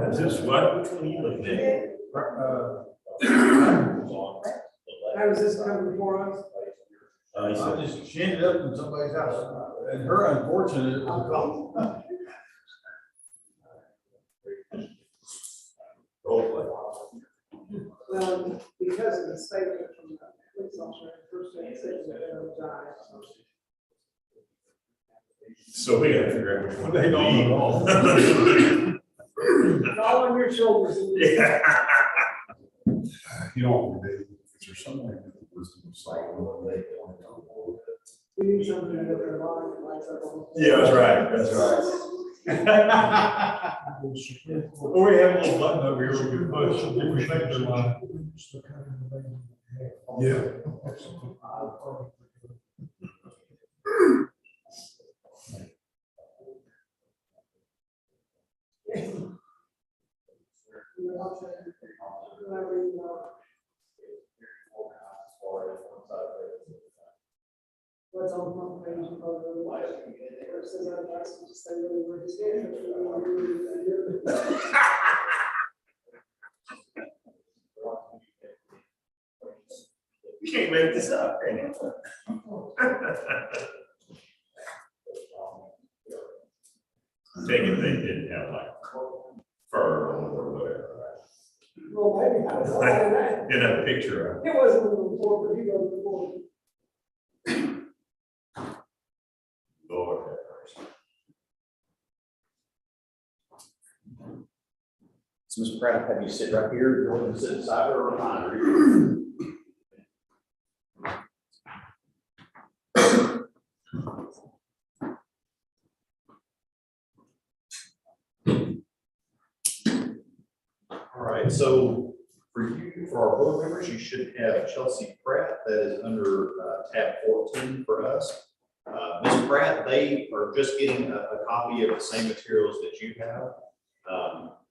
Is this what? Which one are you looking at? How does this come before us? She ended up in somebody's house, and her unfortunate, it was a call. Well, because of the statement from the police officer, first thing it said that they'll die. So we gotta figure out which one. They don't know. It's all on your shoulders. Yeah. You know, is there someone who was the site? We need somebody to get their line and lights up on. Yeah, that's right, that's right. Or we have a little button over here we can push if we think they're lying. Yeah. What's on the front page of the says I asked him to stay really where he's standing. You can't make this up, can you? Take it they didn't have like fur or whatever. Well, maybe. I don't know. In a picture of. It wasn't in the report, but he goes before. Lord have mercy. So, Mr. Pratt, have you sit right here, you're going to sit beside her or behind her? All right, so for our board members, you should have Chelsea Pratt, that is under tab 14 for us. Ms. Pratt, they are just getting a copy of the same materials that you have.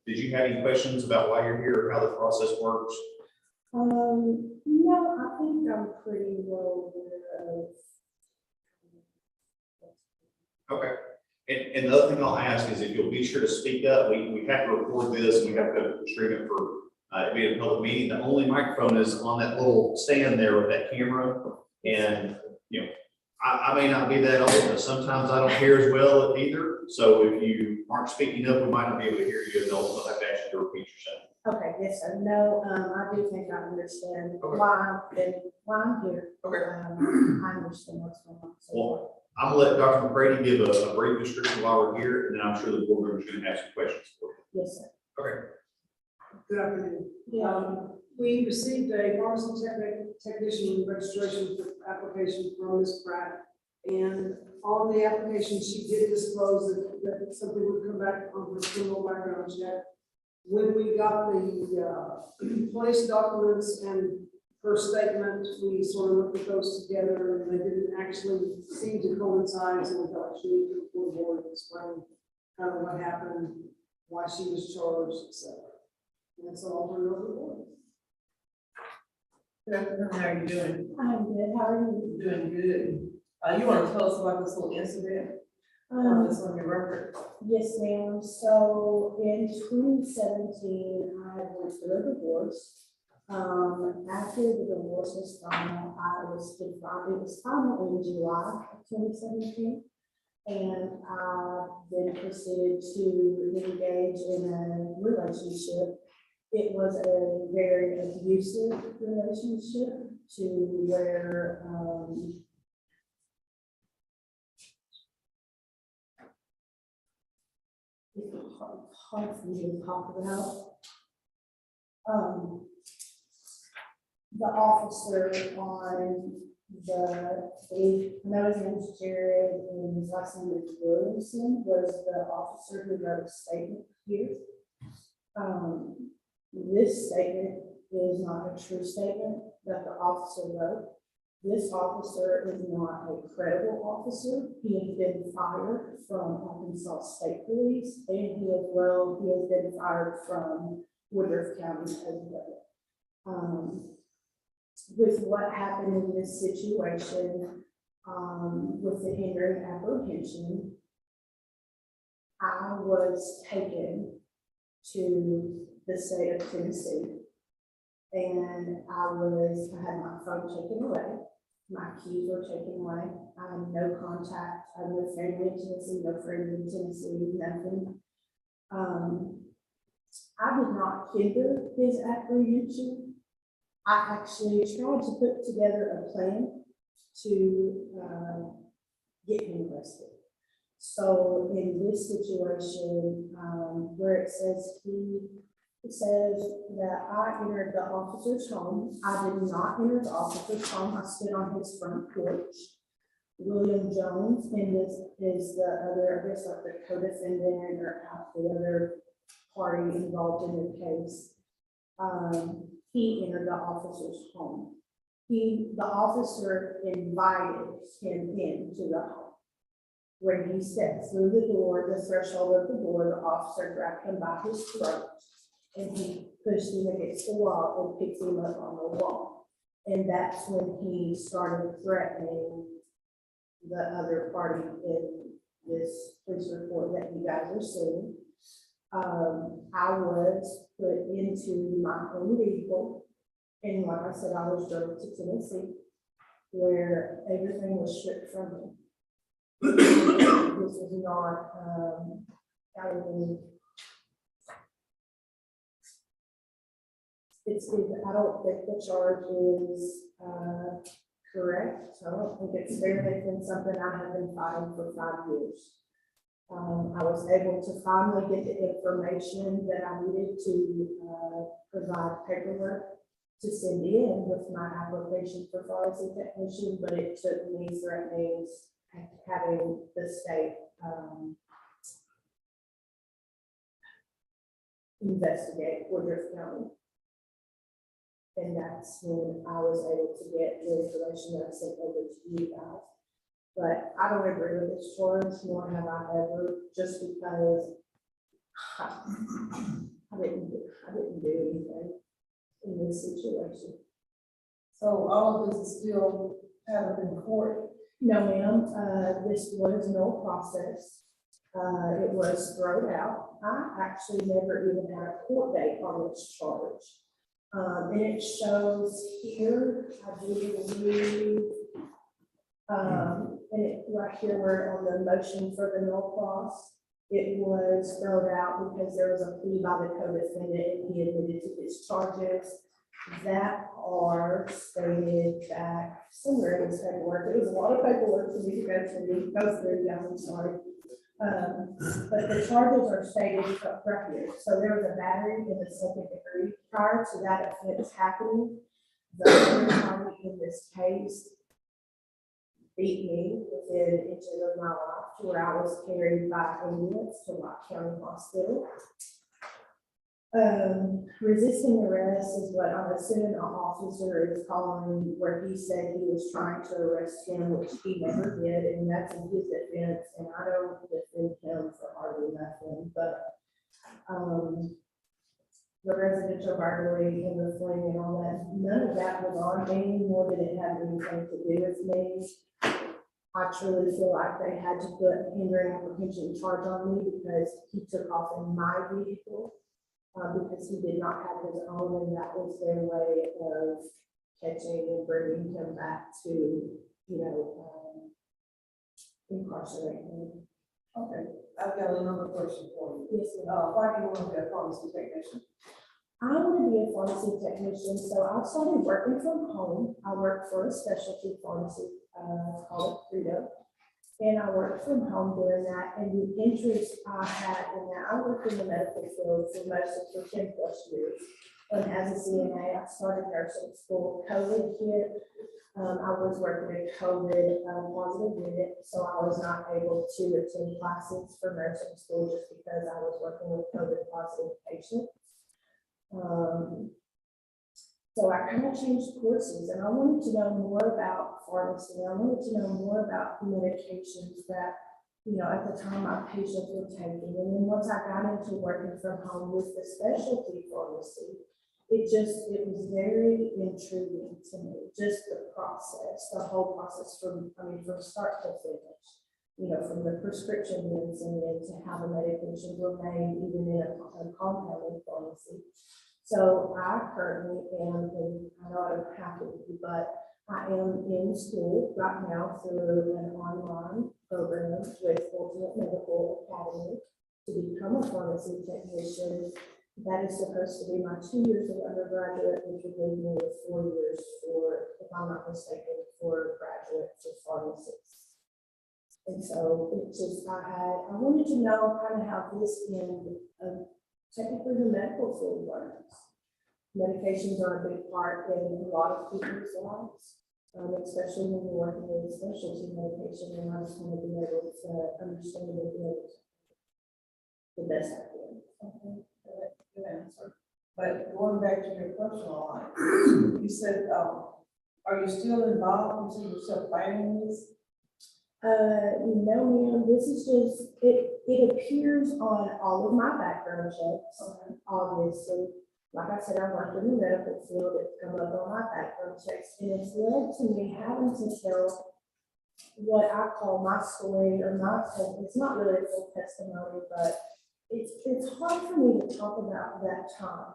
Did you have any questions about why you're here or how the process works? No, I think I'm pretty well aware of. Okay. And the other thing I'll ask is if you'll be sure to speak up, we have to record this and we have to stream it for it being a public meeting. The only microphone is on that little stand there with that camera. And, you know, I may not be that old, but sometimes I don't hear as well either. So if you aren't speaking up, we might not be able to hear you, and they'll have to ask you to repeat yourself. Okay, yes, sir. No, I do think I understand Okay. why I'm here. Okay. I understand what's going on. So, Well, I'm gonna let Dr. McCready give a brief description while we're here, and then I'm sure the board members are gonna have some questions for you. yes, sir. Okay. Good afternoon. Yeah. We received a pharmacy technician registration application from Ms. Pratt. And on the application, she did disclose that something would come back on her criminal background check. When we got the police documents and her statement, we sort of looked at those together and they didn't actually seem to coincide. So we thought she needed to come forward and explain kind of what happened, why she was charged, etc. And so I'll turn it over to the board. Good afternoon, how are you doing? I'm good. How are you? Doing good. You want to tell us about this little incident? This on your record? Yes, ma'am. So in 2017, I went through a divorce. After the divorce was final, it was final in July of 2017. And I then proceeded to engage in a relationship. It was a very abusive relationship to where, it's hard for me to talk about. The officer on I know his name is Jared and his last name is Williamson, was the officer who wrote a statement here. This statement is not a true statement that the officer wrote. This officer is not a credible officer. He has been fired from Arkansas State Police, and he has been fired from Woodruff County as well. With what happened in this situation, with the hindering apprehension, I was taken to the state of Tennessee. And I had my phone taken away, my keys were taken away, I had no contact, I had no family in Tennessee, no friends in Tennessee, nothing. I did not hinder his apprehension. I actually tried to put together a plan to get him arrested. So in this situation, where it says that I entered the officer's home. I did not enter the officer's home. I stood on his front porch. William Jones, and this is the other, I guess, like the co-defendant or the other party involved in the case. He entered the officer's home. The officer invited him into the home. When he stepped through the door, the threshold of the door, the officer grabbed him by his throat and he pushed him against the wall and picked him up on the wall. And that's when he started threatening the other party in this police report that you guys are seeing. I was put into my own vehicle, and like I said, I was drove to Tennessee, where everything was stripped from me. This was not, I don't think the charge is, correct. So I don't think it's fair. It's been something I have been fighting for 5 years. I was able to finally get the information that I needed to provide paperwork to send in with my application for pharmacy technician, but it took me threatening having the state investigate Woodruff County. And that's when I was able to get the information that I sent over to you guys. But I don't agree with this charge, nor have I ever, just because I didn't do anything in this situation. So all of this is still haven't been in court? No, ma'am, this was no process. It was thrown out. I actually never even had a court date on this charge. And it shows here, I do believe, and it right here where on the motion for the no clause, it was thrown out because there was a plea by the co-defendant and he admitted to his charges that are stated back somewhere in this paperwork. It was a lot of paperwork for me to go through, guys, I'm sorry. But the charges are stated right here. So there was a battery in the second degree. Prior to that offense happening, the other party in this case beat me within inches of my life to where I was carried by ambulance to Locke County Hospital. Resisting arrest is what I'm assuming an officer is calling, where he said he was trying to arrest him, which he never did, and that's in his defense, and I don't defend him for hardly nothing, but the residential burglary and the fling and all that, none of that was on me, nor did it have anything to do with me. I truly feel like they had to put a hindering apprehension charge on me because he took off in my vehicle. Because he did not have his own, and that was their way of catching and bringing him back to, incarcerate him. Okay, I've got another question for you. Yes, ma'am. Why do you want to be a pharmacy technician? I want to be a pharmacy technician, so I started working from home. I work for a specialty pharmacy called Credo. And I worked from home doing that, and the interest I had in that, I worked in the medical field for 10 plus years. And as a CNA, I started nursing school. COVID hit. I was working a COVID positive unit, so I was not able to attend classes for nursing school just because I was working with COVID positive patients. So I kind of changed courses, and I wanted to know more about pharmacy. I wanted to know more about the medications that, at the time my patients were taking. And then once I got into working from home with the specialty pharmacy, it was very intriguing to me, just the process, the whole process from start to finish. You know, from the prescription medicine to how the medications were made, even in a compounded pharmacy. So I currently am, and I know I don't have to be, but I am in school right now through an online program with Ultimate Medical Academy to become a pharmacy technician. That is supposed to be my 2 years of undergraduate, which would leave me with 4 years for, if I'm not mistaken, for graduate for pharmacists. And so it's just, I wanted to know kind of how this in, technically the medical field works. Medications are a big part in a lot of people's lives, especially when you're working with specialty medication, and I just want to be able to understand it the best I can. Okay, good answer. But going back to your personal life, you said, are you still involved? You see yourself fighting this? No, ma'am, this is just, it appears on all of my background checks, obviously. Like I said, I worked in the medical field, it's come up on my background checks, and it's led to me having to tell what I call my story, or it's not really a full testimony, but it's hard for me to talk about that time.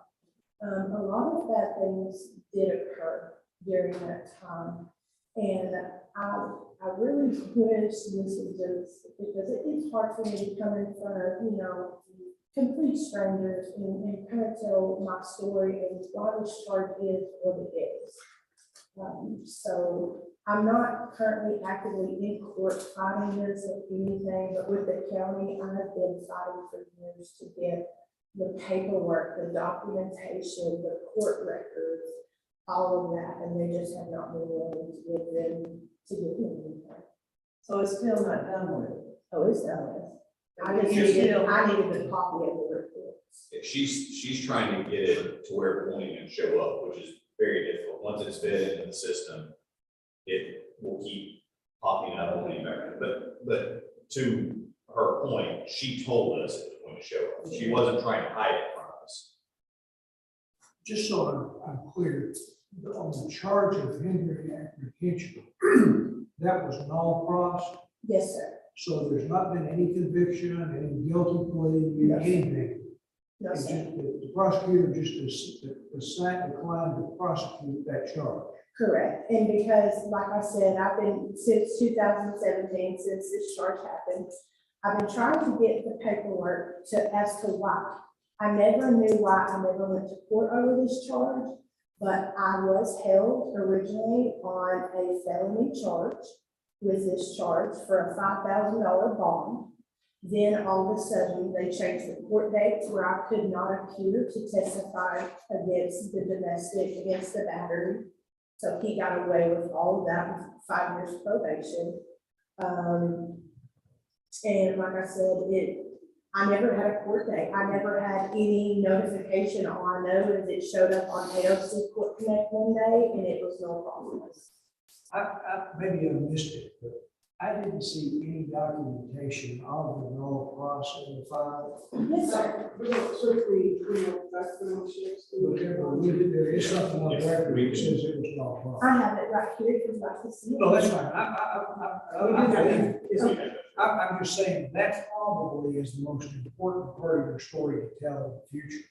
A lot of bad things did occur during that time, and I really wish this was just, because it's hard for me to come in front of, you know, complete strangers and kind of tell my story and why this charge is what it is. So I'm not currently actively in court fighting this or anything, but with the county, I have been fighting for years to get the paperwork, the documentation, the court records, all of that, and they just have not been willing to give me anything. So it's still not done with? Oh, it's done with. I You're needed still- a copy of the reports. She's trying to get it to where it won't even show up, which is very difficult. Once it's fed into the system, it will keep popping up on the but to her point, she told us it was going to show up. She wasn't trying to hide it from us. Just so I'm clear, on the charge of hindering apprehension, that was non-pros, Yes, sir. so there's not been any conviction, any guilty plea, No. anything. No, It's sir. just that the prosecutor just declined to prosecute that charge. Correct. And because, like I said, I've been, since 2017, since this charge happened, I've been trying to get the paperwork as to why. I never knew why I never went to court over this charge, but I was held originally on a felony charge with this charge for a $5,000 bond. Then all of a sudden, they changed the court dates where I could not appear to testify against the domestic, against the battery. So he got away with all of that with 5 years probation. And like I said, I never had a court date. I never had any notification. All I know is it showed up on AOC Court Connect one day and it was no problem. Maybe I missed it, but I didn't see any documentation of the null process in the file. Yes, sir. Strictly, background checks. But there is something on the record that says it was null process. I have it right here if you'd like to see it. No, that's fine. I'm just saying that probably is the most important part of your story to tell in the future,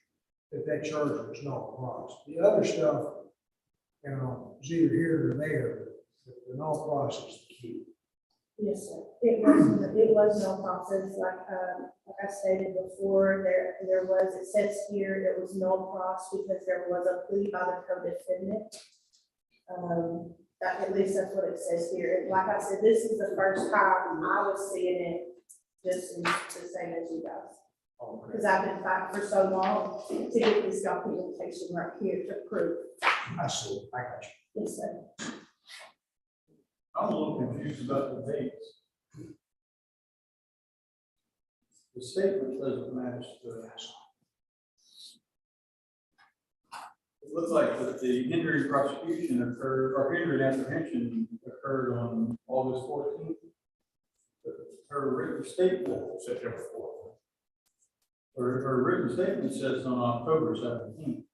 that charge was null process. The other stuff, you know, is either here or there, but the null process is the key. Yes, sir. It was no process, like I stated before, it says here, it was no process because there was a plea by the co-defendant. At least that's what it says here. Like I said, this is the first time I was seeing it just as the same as you guys. Because I've been fighting for so long to get this documentation right here to prove. I see, I got you. Yes, sir. I'm a little confused about the dates. The statement doesn't match the. It looks like that the hindering prosecution occurred, or hindering apprehension occurred on August 14th. But her written statement, September 4th. her written statement says on October 17th.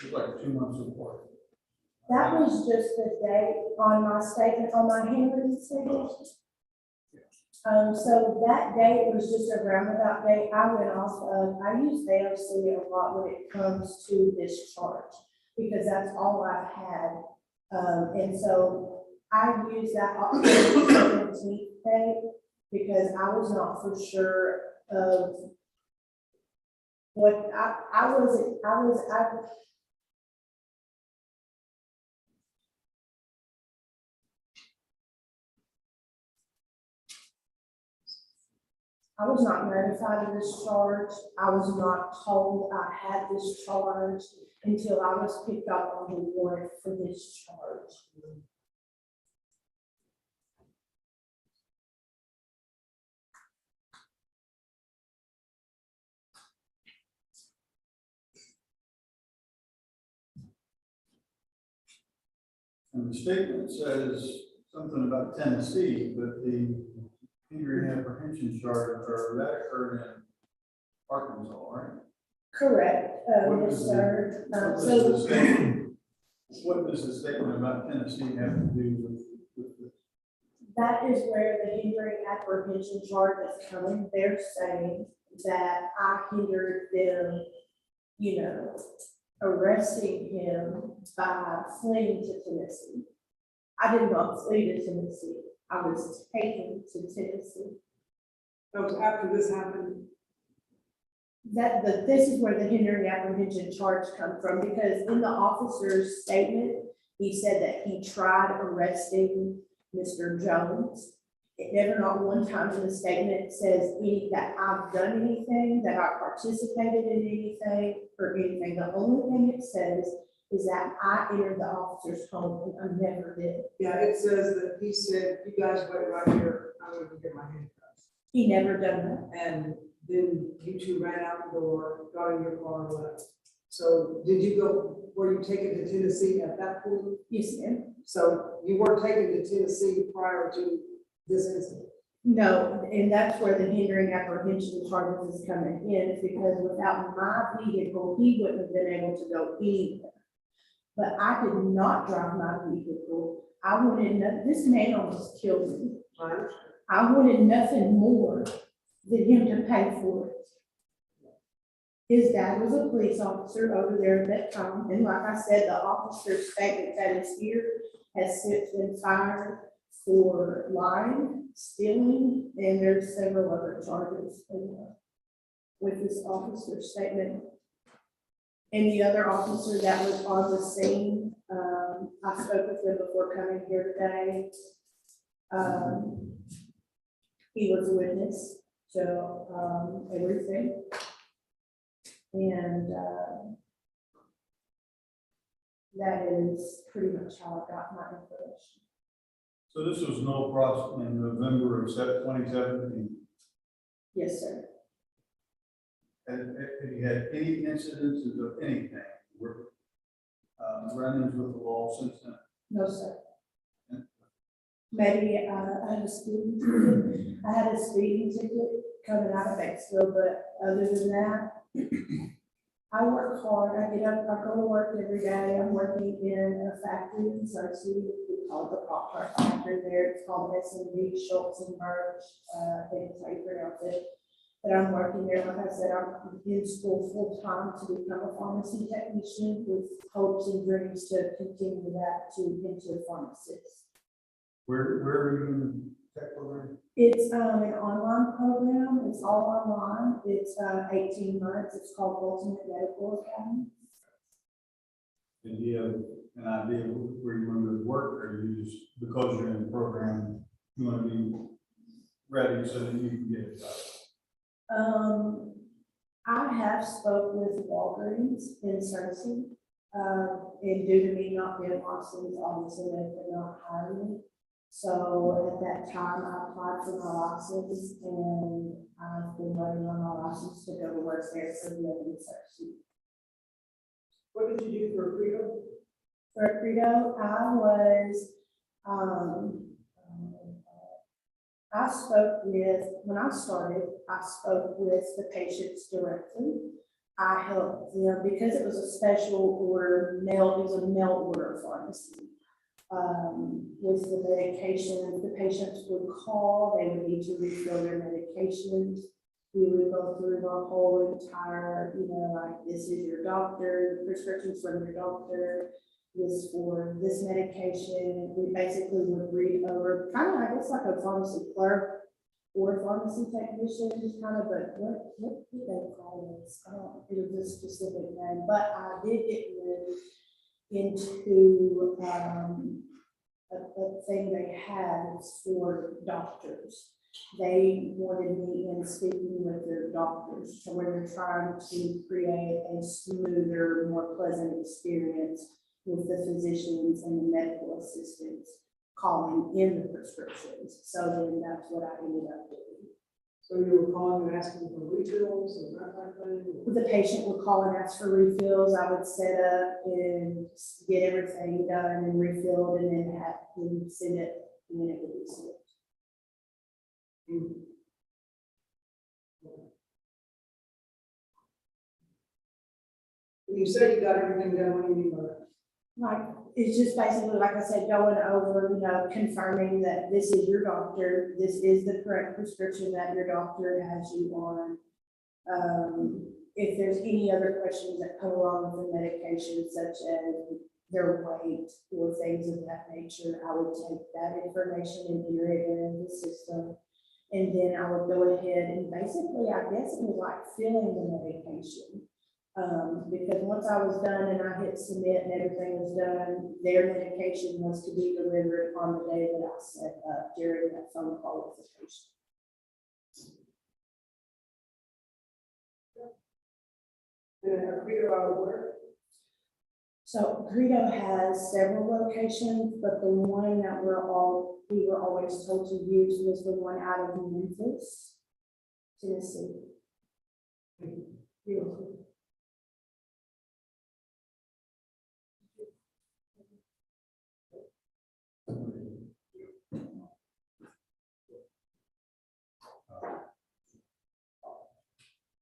It's like 2 months apart. That was just the date on my statement, on my handwritten statement. So that date was just a roundabout date. I went off of, I use AOC a lot when it comes to this charge, because that's all I've had. And so I used that October 17th date, because I was not for sure of what, I was not notified of this charge. I was not told I had this charge until I was picked up on the warrant for this charge. And the statement says something about Tennessee, but the injury and apprehension charge, or that occurred in Arkansas, right? Correct, What yes, does the- sir. What does the statement about Tennessee have to do with this? That is where the hindering apprehension charge is coming. They're saying that I hindered them, arresting him by fleeing to Tennessee. I did not flee to Tennessee. I was taken to Tennessee. That was after this happened. This is where the hindering apprehension charge comes from, because in the officer's statement, he said that he tried arresting Mr. Jones. It never, not one time in the statement says that I've done anything, that I participated in anything or anything. The only thing it says is that I entered the officer's home and I never did. Yeah, it says that he said, you guys wait right here, I'm gonna go get my handcuffs. He never done that. And then you two ran out the door, got in your car and left. So did you go, were you taken to Tennessee at that point? Yes, ma'am. So you weren't taken to Tennessee prior to this incident? No, and that's where the hindering apprehension charges is coming in, is because without my vehicle, he wouldn't have been able to go anywhere. But I did not drive my vehicle. I wanted, this man almost killed me. I understand. I wanted nothing more than him to pay for it. His dad was a police officer over there at that time, and like I said, the officer's statement that is here has since been fired for lying, stealing, and there's several other charges with this officer's statement. And the other officer that was on the scene, I spoke with him before coming here today. He was a witness to everything. And that is pretty much how I got my information. So this was no process in November of 2017. Yes, sir. Have you had any incidences of anything, run-ins with the law since then? No, sir. Maybe I had a speeding ticket. I had a speeding ticket coming out of Mexico, but other than that, I work hard. I get up, I go to work every day. I'm working in a factory in Cersei. We call it the Pop-Tart factory there. It's called S&B, Schultz and Birch. I think it's how you pronounce it. But I'm working there. Like I said, I'm in school full time to become a pharmacy technician with hopes and dreams to continue that into a pharmacist. Where are you in the tech program? It's an online program. It's all online. It's 18 months. It's called Ultimate Medical Academy. And do you have an idea where you want to work, or you just, because you're in the program, you want to be ready so that you can get it done? I have spoke with Walgreens in Cersei, and due to me not being licensed, obviously they're not hiring me. So at that time, I applied for my license, and I've been waiting on my license to go to work there for the in Cersei. What did you do for Credo? For Credo, I was, I spoke with, when I started, I spoke with the patients directly. I helped them because it was a special order, it was a mail order pharmacy. With the medications, the patients would call, they would need to refill their medications. We would go through the whole entire, like, this is your doctor, the prescriptions from your doctor, this for this medication. We basically would read over, kind of, I guess, like a pharmacy clerk or pharmacy technician, just kind of, but what do they call this? It was a specific name, but I did get into, a thing they had for doctors. They wanted me in speaking with their doctors, so where they're trying to create a smoother, more pleasant experience with the physicians and the medical assistants calling in the prescriptions. So then that's what I ended up doing. So you were calling and asking for refills and that type of thing? The patient would call and ask for refills. I would set up and get everything done and refilled, and then have them send it, and then it would be sent. And you said you got everything done, what do you mean by that? Like, it's just basically, like I said, going over, confirming that this is your doctor, this is the correct prescription that your doctor has you on. If there's any other questions that come along with the medication, such as their weight or things of that nature, I would take that information and enter it in the system. And then I would go ahead and basically, I guess it was like filling the medication. Because once I was done and I hit submit and everything was done, their medication was to be delivered on the day that I set up during that phone call with the patient. And Credo out of where? So Greedo has several locations, but the one that we were always told to use was the one out of Memphis, Tennessee. Beautiful.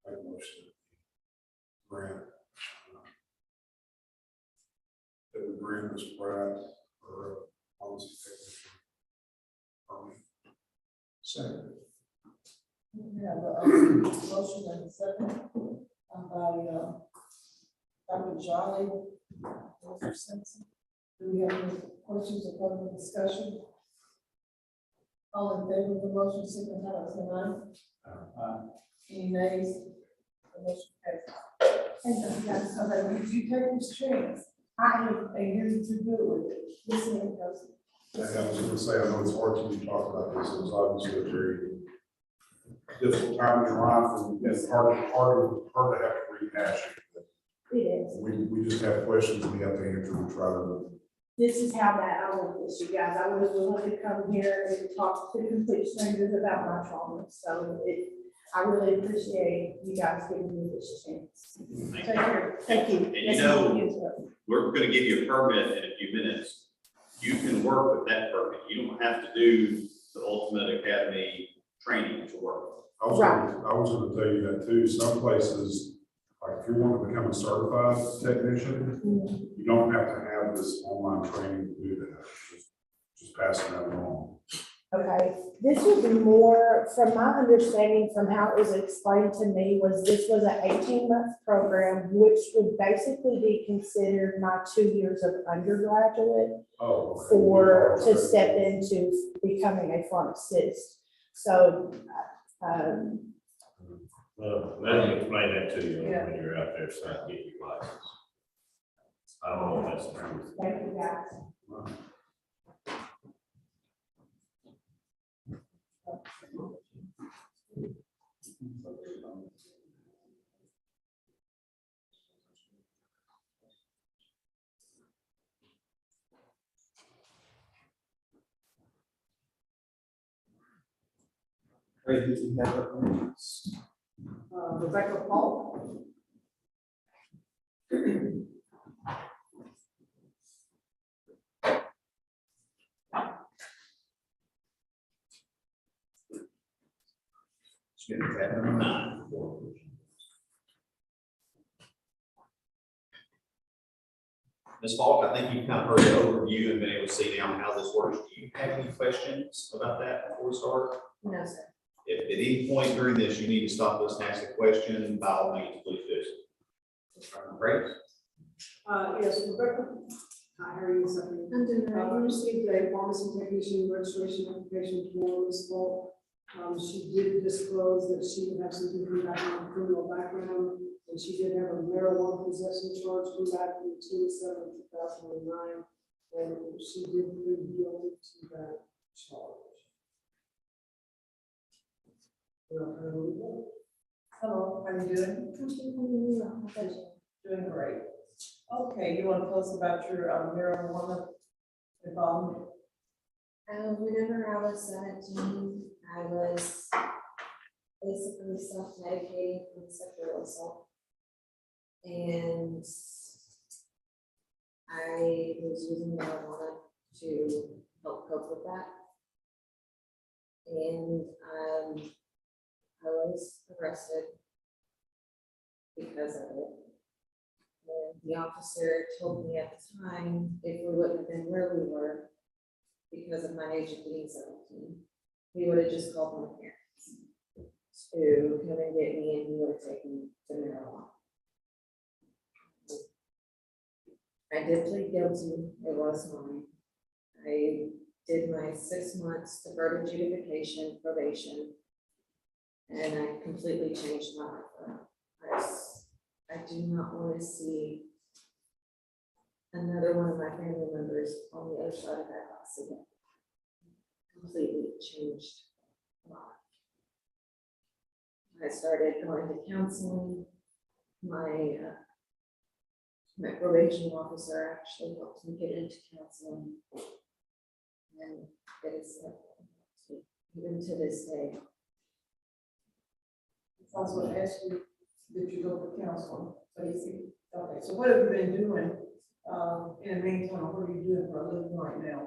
Make a motion. Grant. That we grant this Brad for policy technician. Second. We have a motion and a second, by, Dr. Jolly. Mr. Simpson. Do we have any questions or further discussion? All in favor of the motion, signify by saying aye. Any nays? The motion passes. And so that's Okay, did you take this chance? I am here to do with it. listening in person. I was gonna say, I know it's hard to talk about this, it was obviously a very difficult time in your life, and it's hard to have to rehash it. It is. We just have questions we have to answer and try to. This is how bad I want this, you guys. I was willing to come here and talk to complete strangers about my trauma. So I really appreciate you guys giving me this chance. Thank Take you. care. Thank you. And you know, we're gonna give you a permit in a few minutes. You can work with that permit. You don't have to do the Ultimate Academy training to work. I was gonna tell you that too, some places, like if you want to become a certified technician, you don't have to have this online training to do that, just passing that along. Okay, this would be more, from my understanding, from how it was explained to me, was this was an 18-month program, which would basically be considered my 2 years of undergraduate to step into becoming a pharmacist. So, Well, let me explain that to you when you're out there trying to get your license. I don't know if that's the truth. thank you guys. Rebecca Paul? Ms. Falk, I think you've kind of heard the overview and been able to see now how this works. Do you have any questions about that before we start? No, sir. If at any point during this you need to stop us and ask a question, by all means, please do so. Great. Yes, Rebecca. Hi, how are you, Stephanie? I'm doing We received a pharmacy technician registration application for Ms. Falk. She did disclose that she would have something come back on her criminal background, and she did have a marijuana possession charge come back from 2007, 2009, and she did plead guilty to that charge. Hello, how you doing? Doing great. Okay, you want to tell us about your marijuana involvement? Whenever I was 17, I was basically self-medicating from sexual assault. And I was using marijuana to help cope with that. And I was arrested because of it. And the officer told me at the time, if we wouldn't have been where we were, because of my age of being 17, he would have just called my parents to come and get me, and he would have taken the marijuana. I did plead guilty, it was mine. I did my 6 months deferred adjudication probation, and I completely changed my life. I do not want to see another one of my family members on the other side of that house again. Completely changed my life. I started going to counseling. My probation officer actually helped me get into counseling. And it is even to this day. I was going to ask you, did you go to counseling? So you see, okay, so what have you been doing in the meantime? What are you doing for a living right now?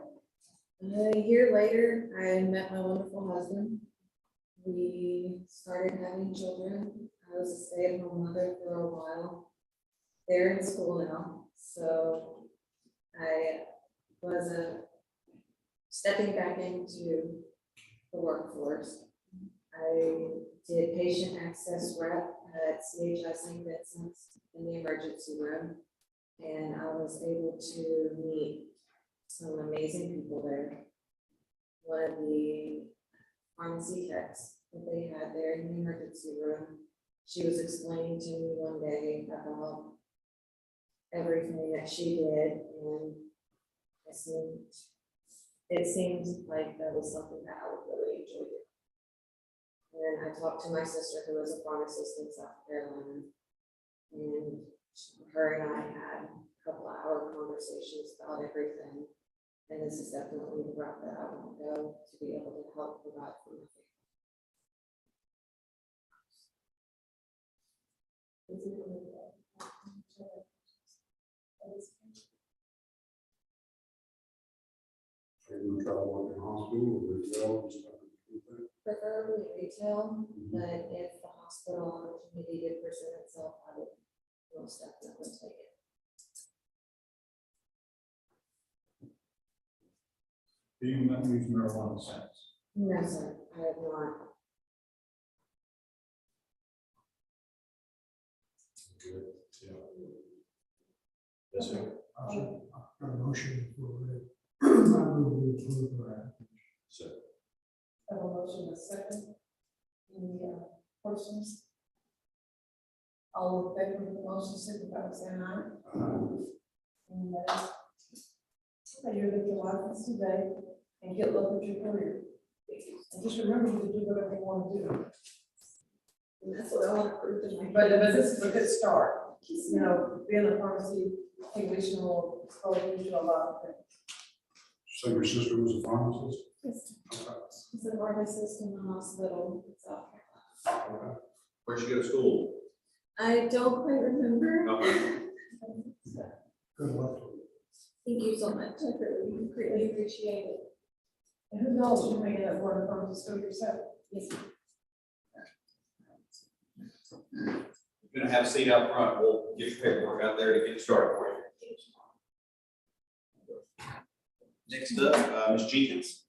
A year later, I met my wonderful husband. We started having children. I was a stay-at-home mother for a while. They're in school now, so I was stepping back into the workforce. I did patient access rep at CHI St. Vincent's in the emergency room, and I was able to meet some amazing people there. One of the pharmacy techs that they had there in the emergency room, she was explaining to me one day about everything that she did, and it seemed like that was something that I would really enjoy doing. And I talked to my sister, who was a pharmacist in South Carolina, and her and I had a couple of hour conversations about everything. And this is definitely the route that I want to go to be able to help provide for my Are you gonna try to work in hospital or retail and stuff like that? preferably retail, but if the hospital opportunity did present itself, I would most definitely take it. Do you not use marijuana since? No, sir, I have not. Good. Yeah. Yes, sir. I've got a motion for it. I move we approve her application. So, I have a motion, a second. Any questions? All in favor of the motion, signify by saying aye. Any nays? Okay, you're going to license today and get luck with your career. And just remember to do whatever you want to do. And that's what I want to prove to my. But this is a good start. You know, being a pharmacy technician will expose you to a lot of things. So your sister was a pharmacist? Yes, Okay. it's a pharmacist in the hospital in South Carolina. Okay. Where'd you go to school? I don't quite remember. Okay. Good luck. Thank you so much. I really greatly appreciate it. And who knows, you may end up going to pharmacy school yourself. Yes, ma'am. You're gonna have a seat out front. We'll get your paperwork out there to get started for you. Next up, Ms. Jenkins.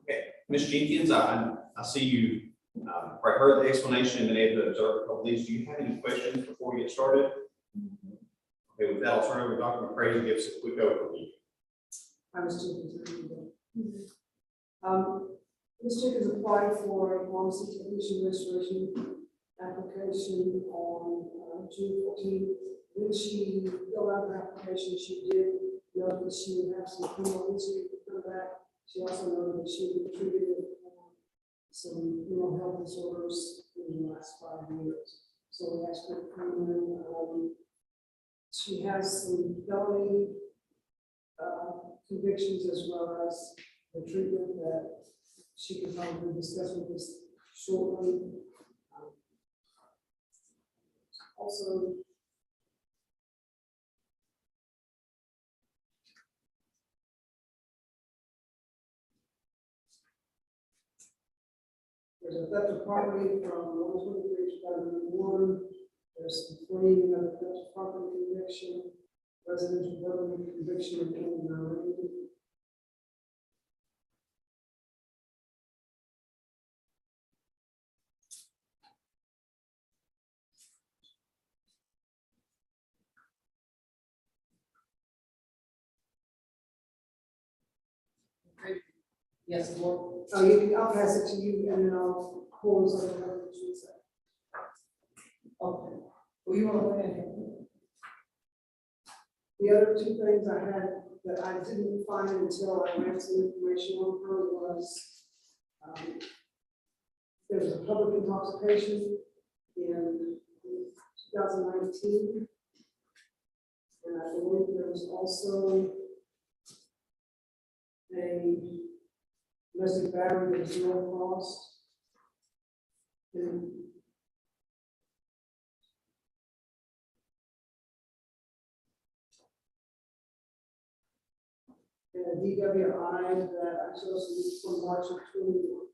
Okay, Ms. Jenkins, I see you, I heard the explanation and been able to observe a couple of these. Do you have any questions before we get started? Okay, with that, I'll turn over to Dr. McCray to give us a quick overview. I was just thinking. Ms. Jenkins applied for a pharmacy technician registration application on June 14th. When she filled out her application, she did note that she would have some criminal history to come back. She also noted that she had been treated for some mental health disorders in the last 5 years. So we asked her to come in. She has some felony convictions as well as the treatment that she can probably discuss with us shortly. Also, there's a theft of property from 123 to 501. There's some fleeing of theft of property conviction, residential building conviction in 29. Yes, Lord. Oh, you can, I'll pass it to you and then I'll close on whatever you say. Okay. Well, you want to go ahead? The other two things I had that I didn't find until I ran some information on her was, there was a public intoxication in 2019. And I believe there was also a domestic battery that was no cost. And a DWI that I chose to use from March of 21.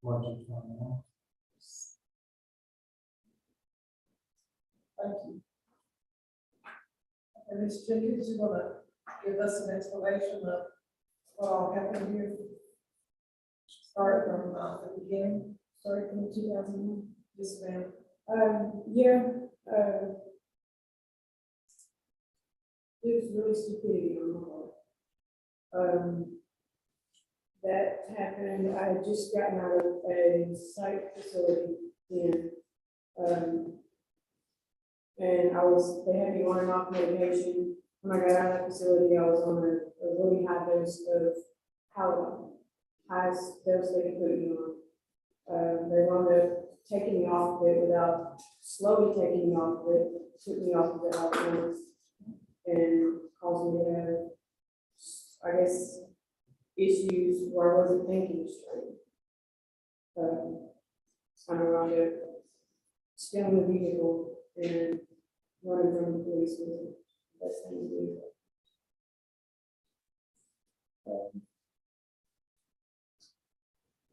Watch it from now. Thank you. And Ms. Jenkins, you want to give us an explanation of what all happened here? Start from the beginning, start from 2001. Yes, ma'am. It was really stupidity on my part. That happened, I had just gotten out of a psych facility and they had me on and off medication. When I got out of the facility, I was on a really high dose of Haldol, highest dose they could put me on. They wound up taking me off of it without slowly taking me off of it, took me off of it all at once and caused me to have, I guess, issues where I wasn't thinking straight. I wound up stealing the vehicle and running from the police was the best thing to do.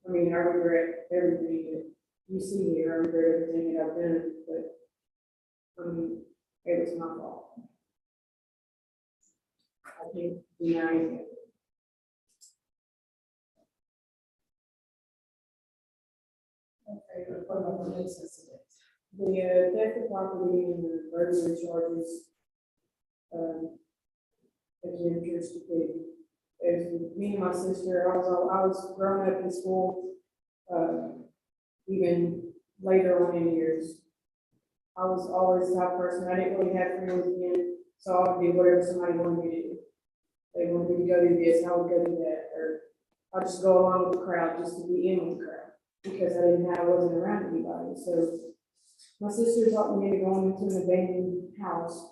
I mean, I regret everything that you see here, I regret everything that I've done, but I mean, it was my fault. I can't deny it. Okay, you're going to put on the next incident. The theft of property and the burglary charges, again, pure stupidity. It was me and my sister, I was growing up in school, even later on in years. I was always the type of person, I didn't really have friends again, so I would do whatever somebody wanted me to do. They wanted me to go do this, I would go do that, or I'd just go along with the crowd, just to be in with the crowd, because I wasn't around anybody, so. My sister taught me into going into an abandoned house.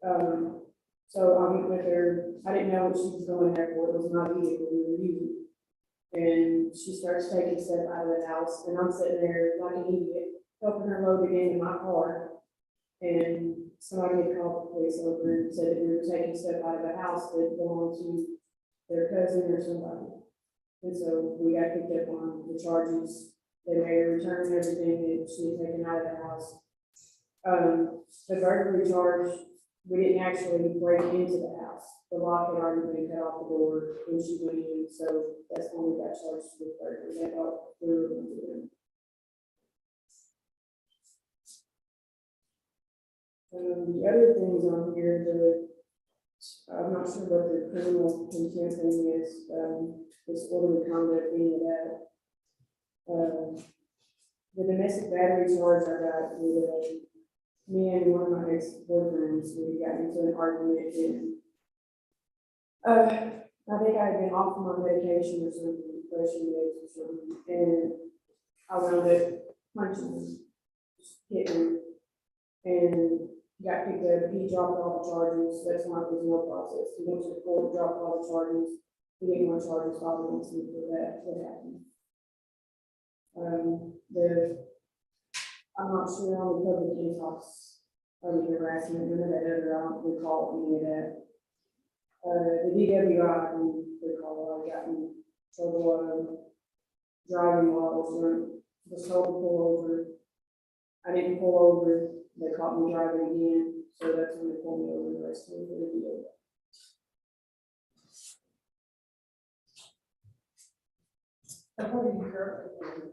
So I went with her, I didn't know what she was going there for, it was not a vehicle, we were using. And she starts taking stuff out of the house, and I'm sitting there like an idiot, helping her load it into my car. And somebody had called the police over and said that we were taking stuff out of the house that belonged to their cousin or somebody. And so we got picked up on the charges. They made her return everything that she had taken out of the house. The burglary charge, we didn't actually break into the house. The lock had already been cut off the door when she went in, so that's when we got charged with burglary. They thought we were going to do. The other things on here, I'm not sure what the criminal contempt thing is, disorderly conduct, any of that. The domestic battery charge I got with me and one of my ex-boyfriends, we got into an argument and I think I had been off my medication or something, depression meds or something, and I wound up punching, hitting him, and got picked up. He dropped all the charges. That's why there's no process. He went to the court, dropped all the charges. He didn't want charges filed against me for that. What happened? I'm not sure on the public intox of the harassment, none of that other, I don't recall any of that. The DWI, I don't recall, I got in trouble, driving while I was drunk, was told to pull over. I didn't pull over, they caught me driving again, so that's when they pulled me over the rest of the video. And what are you currently doing?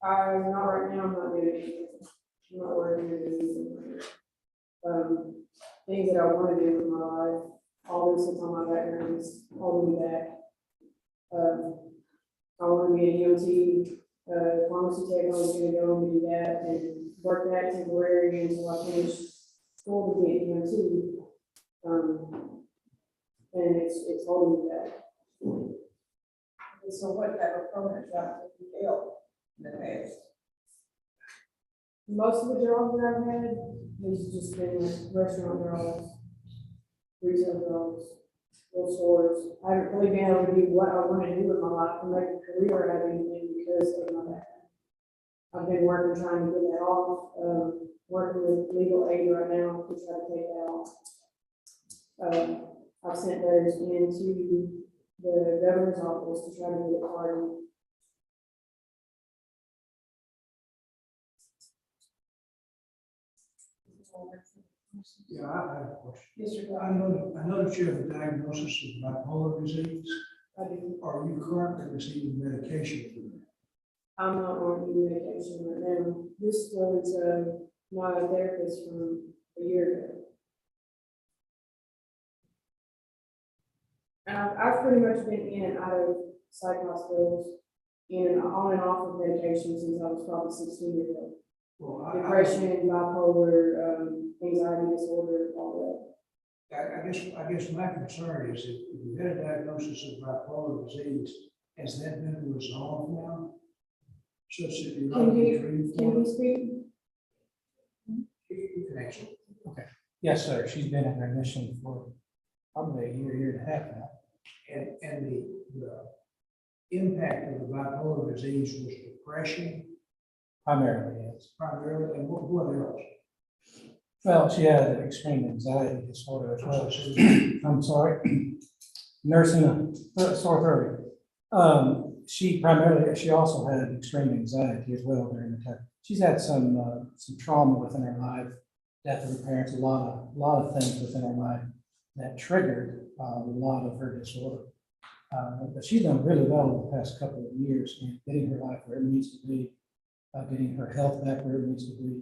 I'm not right now, I'm not doing anything. I'm not working or doing anything. Things that I want to do with my life, all this is on my background is holding me back. I want to be an EMT, pharmacy tech, I was gonna go and do that and work that temporary until I finish school to be an EMT. And it's holding me back. Okay, so what type of permanent job have you held in the past? Most of the jobs that I've had, has just been like restaurant jobs, retail jobs, little stores. I haven't really been able to do what I want to do with my life and make a career out of anything because of my background. I've been working, trying to get that off, working with legal aid right now to try to take that off. I've sent those into the governor's office to try to get it pardoned. Yeah, I have a question. Yes, sir. I know that you have a diagnosis of bipolar disease. I do. Are you currently receiving medication for that? I'm not on any medication right now. This was my therapist from a year ago. And I've pretty much been in and out of psych hospitals and on and off of medication since I was probably 16 years old. Well, Depression, bipolar, anxiety disorder, all I guess my concern is if you had a diagnosis of bipolar disease, has that been resolved now? Such that you're not being treated that. Can for you it? speak? You can actually. Yes, sir. She's been in remission for probably a year and a half now. And the impact of the bipolar disease was depression Primarily, yes. primarily, and what else? Well, she had an extreme anxiety disorder as well. I'm sorry. Nursing a sore throat. She also had extreme anxiety as well during the time. She's had some trauma within her life, death of her parents, a lot of things within her life that triggered a lot of her disorder. But she's done really well in the past couple of years in getting her life where it needs to be, getting her health back where it needs to be.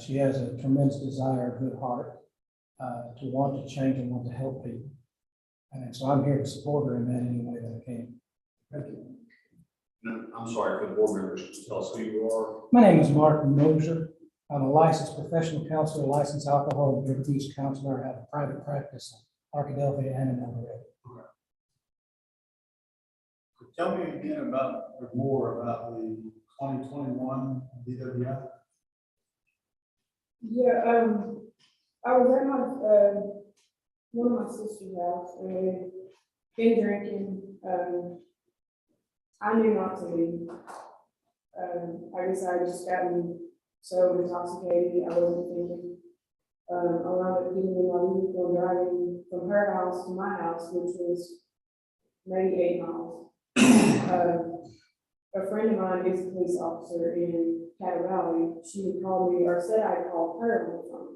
She has a tremendous desire, good heart, to want to change and want to help people. And so I'm here to support her in that any way that I can. Thank you. No, I'm sorry, for the board members, tell us who you are. My name is Mark Moser. I'm a licensed professional counselor, licensed alcohol and drug abuse counselor. I have a private practice in Arkadelphia and in El Dorado. Tell me again about, or more about the 2021 DWI. Yeah, I was at my, one of my sister's house and been drinking, I knew not to leave. I guess I just gotten so intoxicated, I wasn't thinking. I wound up getting in my vehicle, driving from her house to my house, which was maybe 8 miles. A friend of mine is a police officer in Cattle Valley. She had called me, or said I called her on the phone.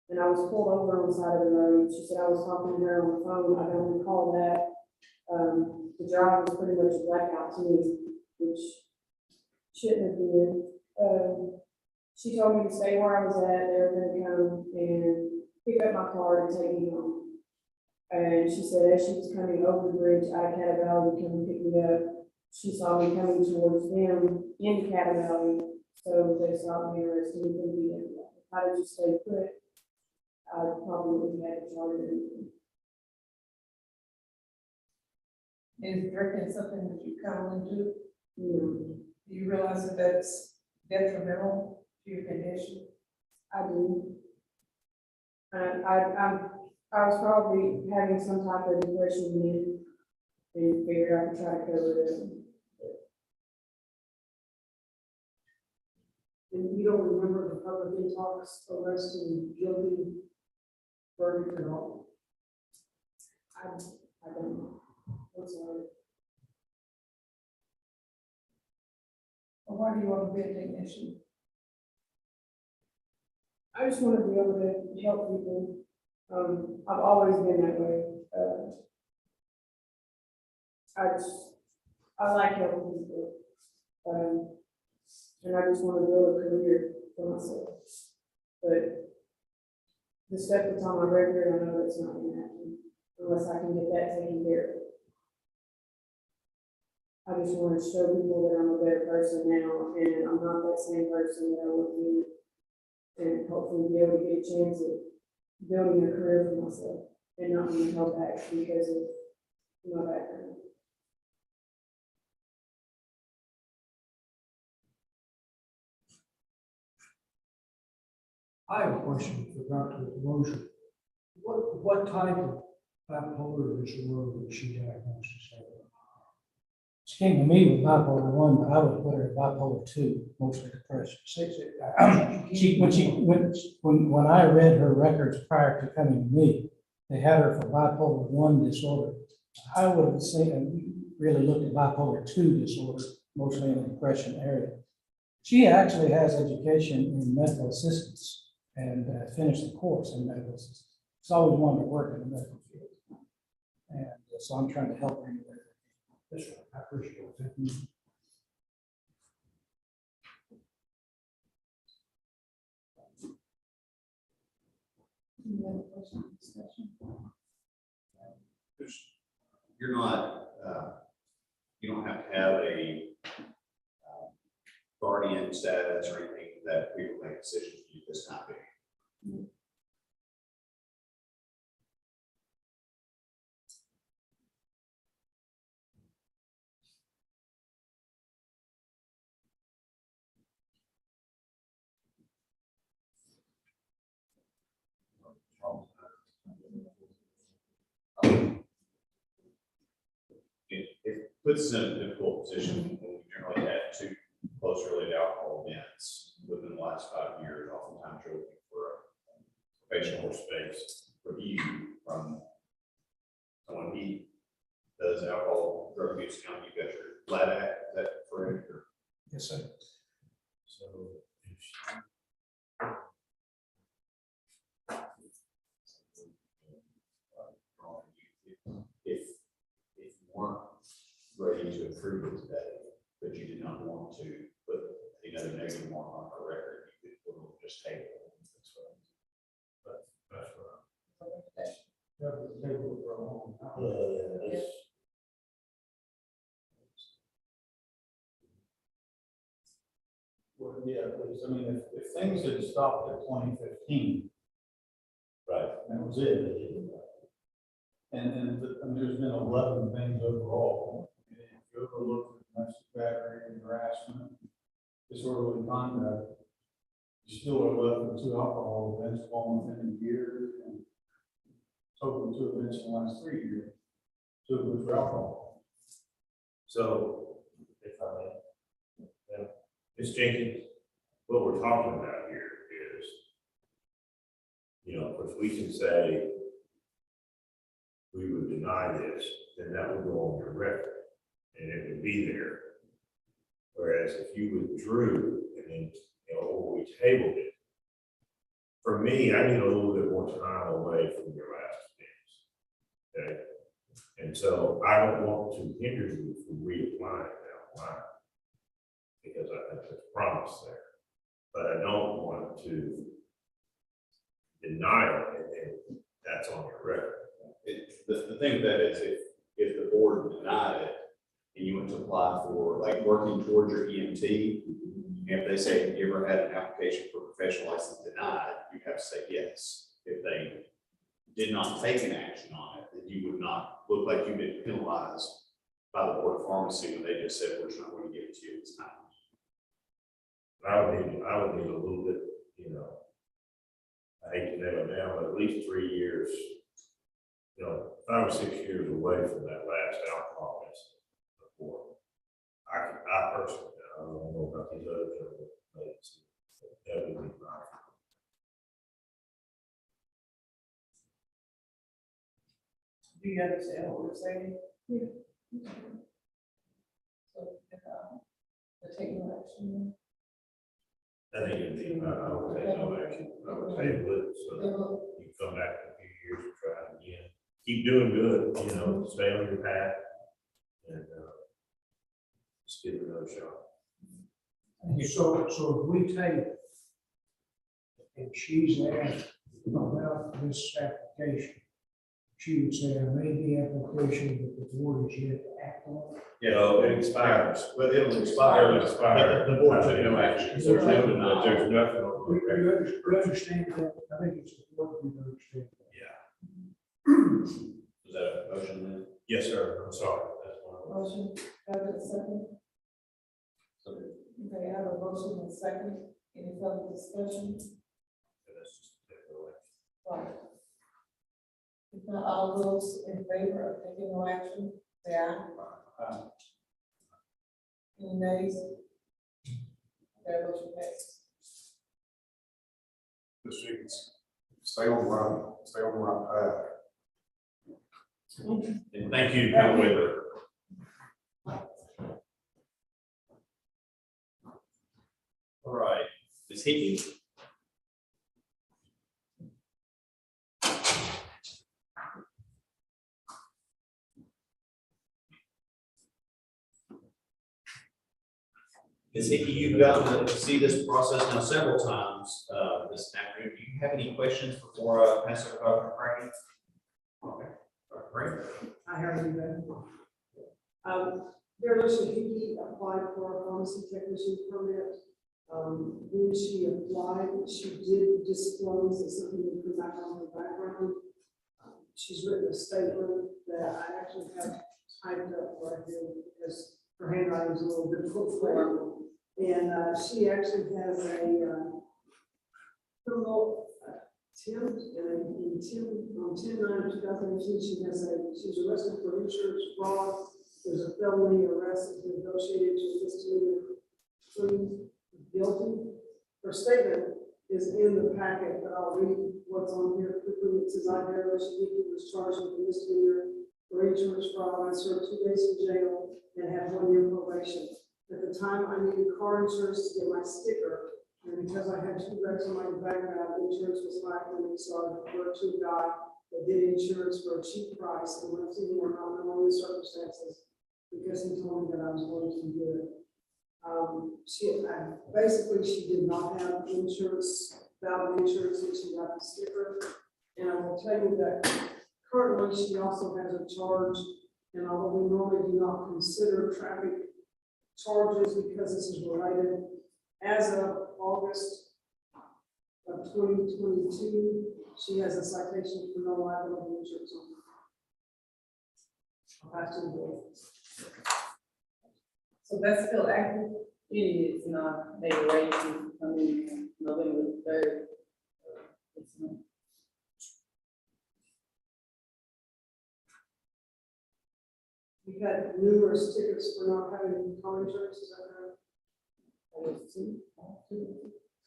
And I was pulled over on the side of the road. She said I was talking to her on the phone. I don't recall that. The drive was pretty much a blackout to me, which shouldn't have been. She told me to stay where I was at. They were going to come and pick up my car and take me home. And she said as she was coming over the bridge out of Cattle Valley to come and pick me up, she saw me coming towards them in Cattle Valley. So they stopped me and arrested me for being there. If I had just stayed put, I probably wouldn't have had a charge or anything. Is drinking something that you commonly do? No, Do you realize that that's detrimental to your condition? I do. And I was probably having some type of depression then, and figured I could try to cover it up. And you don't remember the public detox, arrest and guilty verdict at all? I don't know. I'm sorry. Or why do you want to be a technician? I just want to be able to help people. I've always been that way. I like helping people. And I just want to build a career for myself. But the stuff that's on my record, I know that's not going to happen unless I can get that taken care of. I just want to show people that I'm a better person now, and I'm not that same person that I was then. And hopefully be able to get a chance at building a career for myself and not being held back because of my background. I have a question for Dr. Mosher. What type of bipolar disorder was she diagnosed as having? She came to me with bipolar 1, but I would put her at bipolar 2, mostly depression. When I read her records prior to coming to me, they had her for bipolar 1 disorder. I would say, really looked at bipolar 2 disorder, mostly in the depression area. She actually has education in medical assistance and finished the course in medical assistance. She's always wanted to work in the medical field. And so I'm trying to help her in there. That's right, I appreciate it. Thank you. Any other question, discussion? You're not, you don't have to have a guardian status or anything that we will make decisions for you this time being. It puts us in a difficult position when we generally had 2 close related alcohol events within the last 5 years. Oftentimes you're looking for a professional space review from someone who does alcohol, drug abuse county. You got your flat act, is that correct? Or? Yes, sir. So if you weren't ready to approve it today, but you did not want to put another negative mark on our record, you could just table it. That's what Well, yeah, please. Because, I mean, if things had stopped at 2015, Right. that was it. And there's been 11 things overall. And if you overlook the domestic battery and harassment, disorderly conduct, you still are left with 2 alcohol events, one within a year, and total 2 events in the last 3 years, 2 of which were alcohol. So, if I may, Ms. Jenkins, what we're talking about here is, of course, we can say we would deny this, then that would go on your record, and it would be there. Whereas if you withdrew and then, or we tabled it, for me, I need a little bit more time away from your last offense. Okay? And so I don't want to hinder you from reapplying down the line, because I think there's promise there. But I don't want to deny it, and that's on your record. The thing with that is if the board denied it and you went to apply for like working towards your EMT, if they say, have you ever had an application for a professional license denied, you have to say yes. If they did not take an action on it, then you would not look like you've been penalized by the board of pharmacy when they just said, we're just not going to give it to you this time. I would need a little bit, I hate to nail it down, but at least 3 years, 5 or 6 years away from that last alcohol incident before. I personally, I don't know about these other gentlemen, but that would be fine. Do you understand what we're saying? Yeah. So, they're taking no action. I think it'd be, I would take no action, I would table it, so you can come back in a few years and try it again. Keep doing good, stay on your path, and, just give it another shot. So if we take, and she's asked about this application, she would say, I made the application, but the board is yet to act on it. Yeah, it expires. But it'll expire. It'll expire. The board took no action. So there's no denial. There's nothing on the record. You understand that? I think it's important to understand. Is that a motion then? Yes, sir, I'm sorry, that's one. Motion, have a second. Okay, I have a motion and a second. Any further discussion? That's just take no action. Right. If not, all those in favor of taking no action, say aye. Any nays? Okay, motion passes. Ms. Jenkins, stay on the right path. And thank you, Cal Weaver. All right, Ms. Hickey. Ms. Hickey, you've gotten to see this process now several times this afternoon. Do you have any questions before I pass it over to Frankie? Okay, great. I heard you then. Dear Alicia Hickey applied for a pharmacy technician permit. When she applied, she did disclose that something would come back on her background. She's written a statement that I actually have typed up right here because her handwriting is a little difficult for her. And she actually has a criminal attempt, and in 10/9/2018, she's arrested for insurance fraud. There's a felony arrest that's negotiated to misdemeanor plead guilty. Her statement is in the packet, but I'll read what's on here quickly. It says, I, Dear Alicia Hickey, was charged with a misdemeanor for insurance fraud. I served 2 days in jail and had 1 year probation. At the time, I needed car insurance to get my sticker, and because I had 2 wrecks on my background, insurance was lacking, so I referred to a guy that did insurance for a cheap price and went to him under all the circumstances because he told me that I was going to do it. Basically, she did not have insurance, valid insurance, and she got the sticker. And I will tell you that currently she also has a charge, and although we normally do not consider traffic charges because this is related, as of August of 2022. She has a citation for no liability insurance on her. I'll pass to the board. So that's still active? It is, they were ready to come in November 3rd. We've had numerous tickets for not having car insurance, is that correct?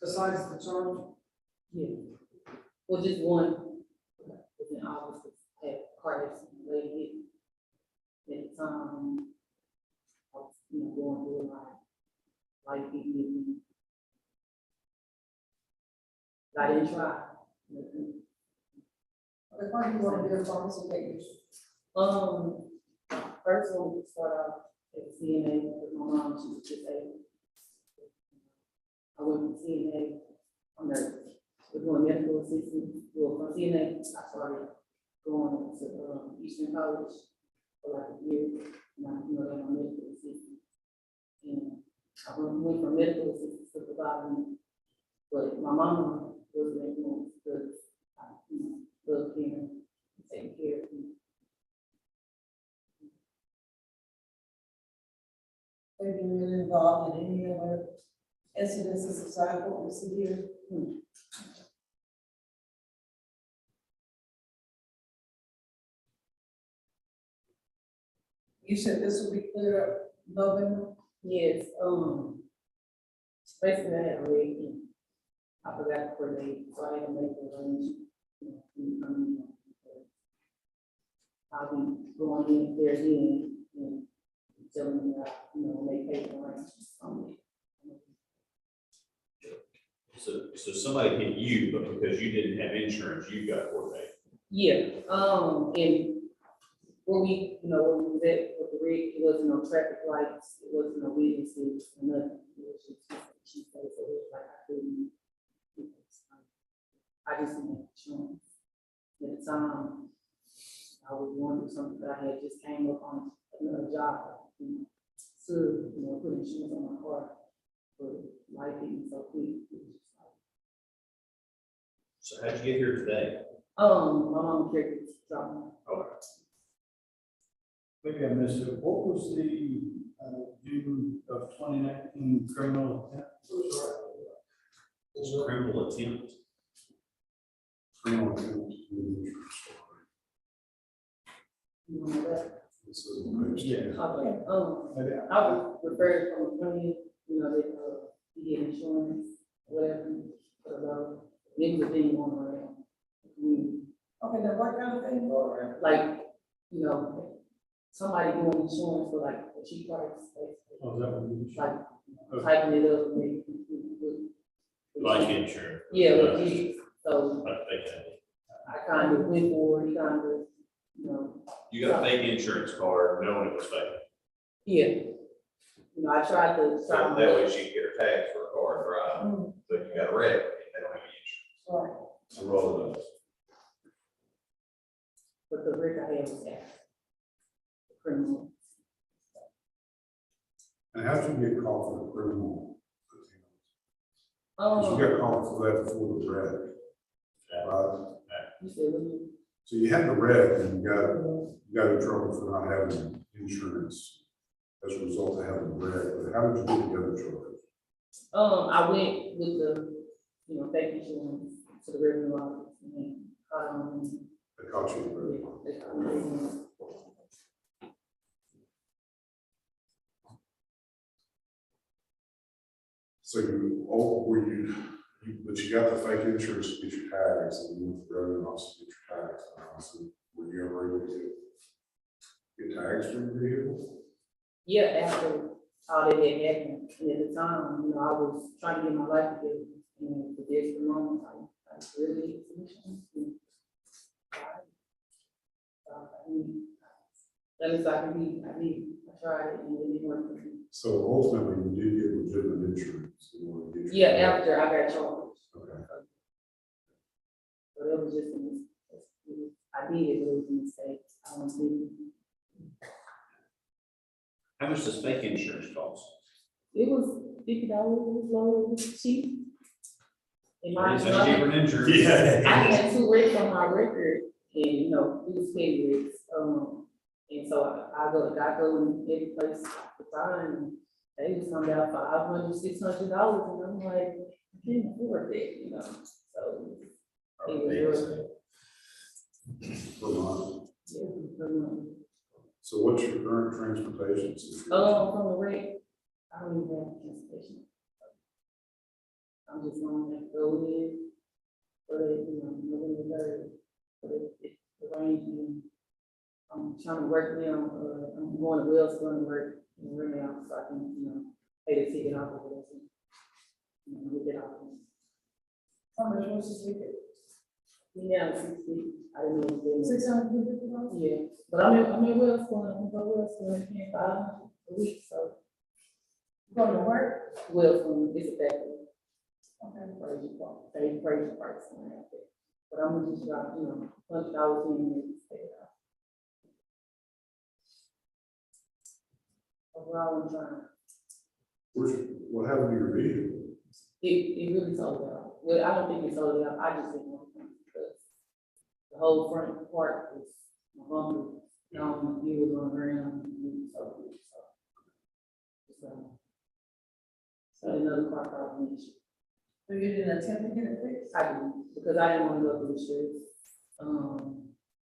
Besides the charge? Yeah. Well, just one, within August, had car accident, lady hit at the time. I was, going through a lot. Like, people, I didn't try. Okay, why do you want to do a pharmacy technician? First one, we start off at CNA with my mom, she was disabled. I went to CNA, I'm nurse, we're doing medical assistant, well, from CNA, I started going to Eastern College for like a year, and I, they my medical assistant. And I went from medical assistant to supervisor, but my mama was the influence, because I, love caring, taking care of me. Have you been involved in any other incidences aside from what we see here? You said this will be cleared up November? Yes, basically I had a leg and I forgot to coordinate, so I had to make the arrangement. I'll be going in there again and telling them that, make paper arrangements on it. So somebody hit you, but because you didn't have insurance, you got coordinated. Yeah, and where we was at with the rig, it wasn't no traffic lights, it wasn't no witnesses, nothing. It was just, she said, so it was like I couldn't. I just didn't have insurance. At the time, I was going through something that I had just came up on another job, to, put insurance on my car, but life being so quick. It was just like, So how'd you get here today? my mom carried this trauma. Okay. Maybe I missed it. What was the June of 2019 criminal attempt? It's a criminal attempt. Criminal attempt to do the insurance. You know that? This is the page. Yeah. Okay, Maybe I was referred from a clinic, that, you get insurance, whatever, for the loan. It was a thing going around. Okay, now what kind of thing go around? Like, somebody doing insurance for like a cheap price, basically. Oh, is that what you Like typing it up and making. Life insurance. Yeah, legit. So Okay. I kind of went for it, You got a fake insurance card, knowing it was fake. yeah. I tried to. So that way she can get her tax for a car and drive, but you got a wreck, and they don't have any insurance. Right. It's a roll of those. But the rig I had was that. Criminal. And how did you get called for the criminal? Because Um, you got called for that before the wreck, right? you said, what you- So you had the wreck and you got in trouble for not having insurance as a result of having the wreck, but how did you get the other charge? I went with the, fake insurance to the revenue office and, They caught you in the wreck. they called me. So but you got the fake insurance to get your tags, and you went to the revenue office to get your tags. So were you ever able to get tags for your vehicle? Yeah, after all that had happened, and at the time, I was trying to get my life together, and the desperate moment, I really needed solutions. That is, I tried it, and it didn't work for me. So ultimately, you did get legitimate insurance. In order to get your- Yeah, after I got charged. Okay. But it was just a mistake. I did it, but it was a mistake. I don't think. How much does fake insurance cost? It was $50 low, it was cheap. And my, It's cheaper than insurance. Yeah. I had 2 wrecks on my record, and, you know, it was petty wrecks, and so I go in every place at the time, they was coming out $500, $600, and I'm like, I can't afford that, you know, so. It was really, Per month. yeah, for money. So what's your current transportation situation? From the wreck, I don't even have transportation. I'm just gonna have to go in, but you know, November 3rd, but it's arranging. I'm trying to work now, I'm going to Wells, going to work in right now, so I can, you know, pay the ticket off of it. You know, get it off. How much was this ticket? Yeah, 60, I didn't know it was. $650? Yeah, but I'm in Wells, going to Wells, going to $5 a week, so. Going to work? Wells, it's a factory. Okay. Crazy price on that. But I'm gonna just drop, you know, $100 in and pay it off. Overall, I'm trying. What happened to your vehicle? It really sold out. Well, I don't think it sold out. I just didn't want to because the whole front part was bumpy. You know, it was on the ground. And so another car problem issue. So you didn't attempt to get it fixed? I didn't, because I didn't want to go through the streets.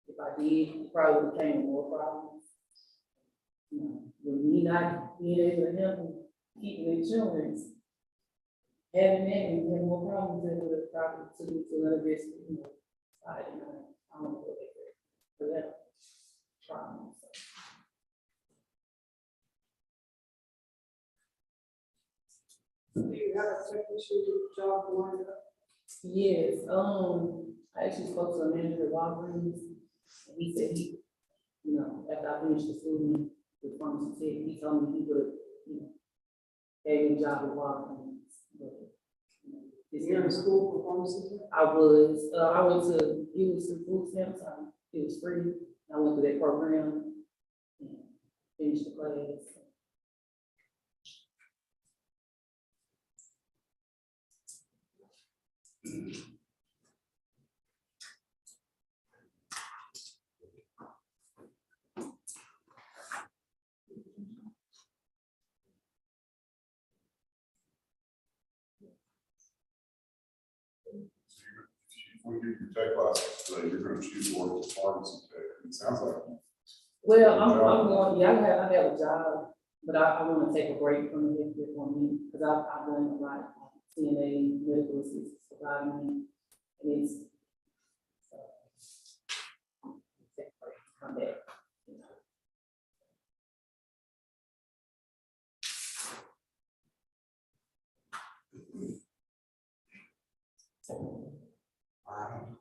If I did, it probably would have came with more problems. You know, with me not being able to help and keeping insurance, having that, and have more problems than with the property to another business, you know, I don't know what they do. But that problem. Do you have a technician job lined up? Yes, I actually spoke to a manager at Walgreens, and he said you know, after I finished the school with pharmacy tech, he told me he would have, you know, gave me a job at Walgreens. But, you know, You're in school for pharmacy? I went to, it was through food stamps, it was free. I went through that program and finished the class. When you do your tech classes today, you're gonna choose to work with pharmacy tech. It sounds like. Well, I'm going, yeah, I have a job, but I want to take a break from the healthcare for me, because I've done a lot of CNA, medical assistance, providing, and it's. Take a break, come back. You know.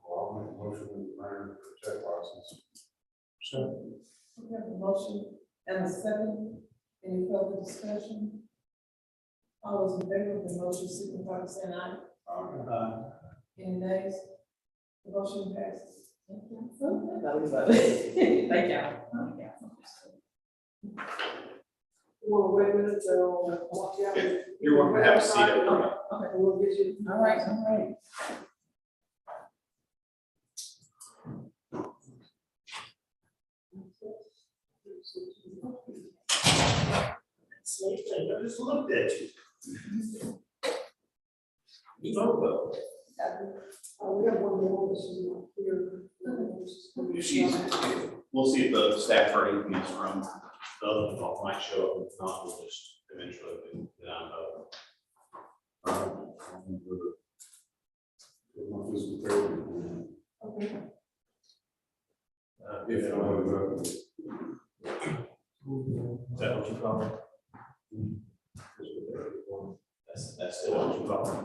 I'll make a motion with the mayor for tech license. So. We have a motion and a second. Any further discussion? All those in favor of the motion, signify by saying aye. Any nays? The motion passes. Thank you. Thank y'all. You want to wait a minute till walk you out? You're welcome to have a seat up front. Okay. And we'll get you. All right. I just looked at you. You know well. We have one more, this is not here. If she's, we'll see if the staff attorney can get from the other one might show up. If not, we'll just eventually get on Okay. If I want Is that what you call it? That's still what you call it.